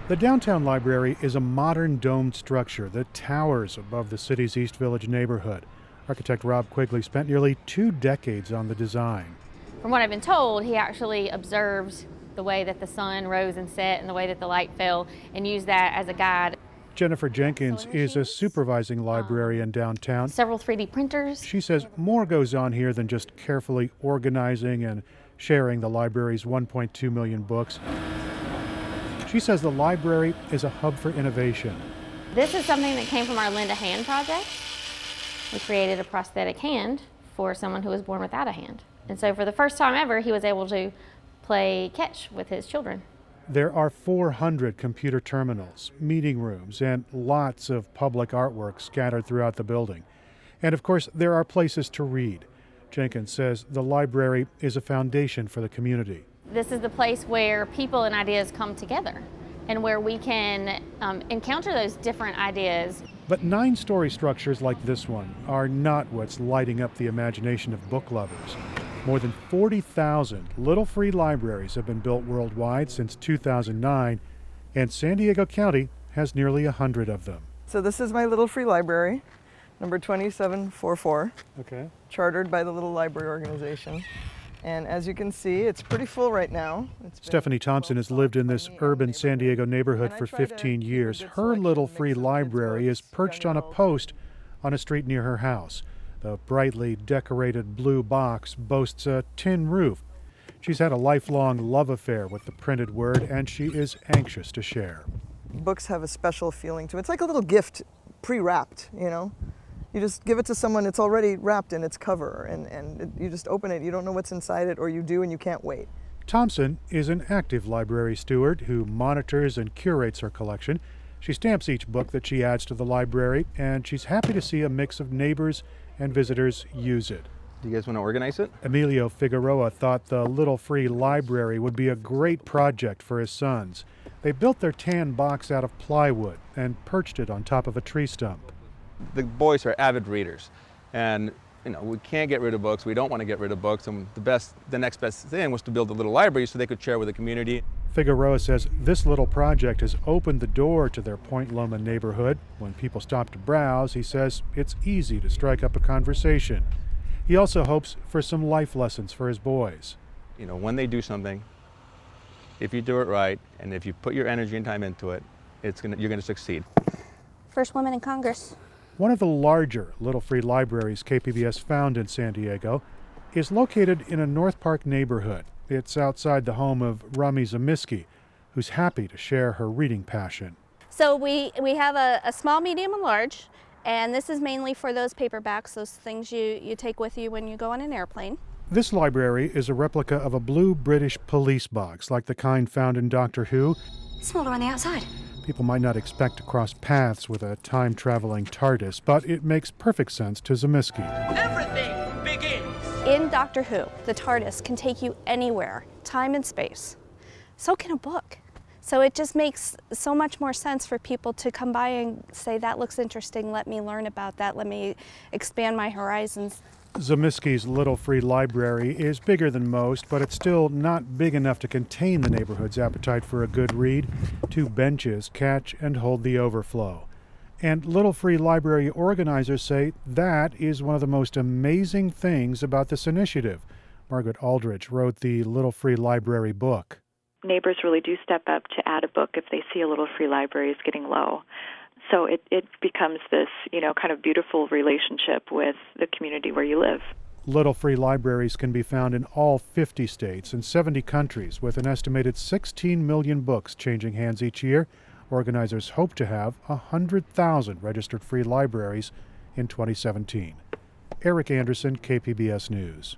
The downtown library is a modern domed structure that towers above the city's East Village neighborhood. Architect Rob Quigley spent nearly 2 decades on the design. From what I've been told, he actually observed the way that the sun rose and set and the way that the light fell and used that as a guide. Jennifer Jenkins is a supervising librarian downtown. Several 3D printers. She says more goes on here than just carefully organizing and sharing the library's 1.2 million books. She says the library is a hub for innovation. This is something that came from our Lend a Hand project. We created a prosthetic hand for someone who was born without a hand. And so for the first time ever, he was able to play catch with his children. There are 400 computer terminals, meeting rooms, and lots of public artwork scattered throughout the building. And of course, there are places to read. Jenkins says the library is a foundation for the community. This is the place where people and ideas come together and where we can encounter those different ideas. But 9-story structures like this one are not what's lighting up the imagination of book lovers. More than 40,000 little free libraries have been built worldwide since 2009, and San Diego County has nearly 100 of them. So this is my little free library, number 2744, chartered by the Little Library Organization. And as you can see, it's pretty full right now. Stephanie Thompson has lived in this urban San Diego neighborhood for 15 years. Her little free library is perched on a post on a street near her house. The brightly decorated blue box boasts a tin roof. She's had a lifelong love affair with the printed word, and she is anxious to share. Books have a special feeling to it. It's like a little gift pre-wrapped, you know? You just give it to someone, it's already wrapped in its cover, and you just open it, you don't know what's inside it, or you do and you can't wait. Thompson is an active library steward who monitors and curates her collection. She stamps each book that she adds to the library, and she's happy to see a mix of neighbors and visitors use it. Do you guys want to organize it? Emilio Figueroa thought the Little Free Library would be a great project for his sons. They built their tan box out of plywood and perched it on top of a tree stump. The boys are avid readers, and we can't get rid of books. We don't want to get rid of books, and the next best thing was to build a little library so they could share with the community. Figueroa says this little project has opened the door to their Point Loma neighborhood. When people stop to browse, he says it's easy to strike up a conversation. He also hopes for some life lessons for his boys. When they do something, if you do it right, and if you put your energy and time into it, you're going to succeed. First woman in Congress. One of the larger Little Free Libraries KPBS found in San Diego is located in a North Park neighborhood. It's outside the home of Rami Zamiski, who's happy to share her reading passion. So we have a small, medium, and large, and this is mainly for those paperbacks, those things you take with you when you go on an airplane. This library is a replica of a blue British police box, like the kind found in Doctor Who. Smaller on the outside. People might not expect to cross paths with a time-traveling TARDIS, but it makes perfect sense to Zamiski. Everything begins! In Doctor Who, the TARDIS can take you anywhere, time and space. So can a book. So it just makes so much more sense for people to come by and say, that looks interesting, let me learn about that, let me expand my horizons. Zamiski's Little Free Library is bigger than most, but it's still not big enough to contain the neighborhood's appetite for a good read. 2 benches catch and hold the overflow. And Little Free Library organizers say that is one of the most amazing things about this initiative. Margaret Aldrich wrote the Little Free Library book. Neighbors really do step up to add a book if they see a Little Free Library is getting low. So it becomes this, kind of beautiful relationship with the community where you live. Little Free Libraries can be found in all 50 states and 70 countries, with an estimated 16 million books changing hands each year. Organizers hope to have 100,000 registered free libraries in 2017. Erik Anderson, KPBS News.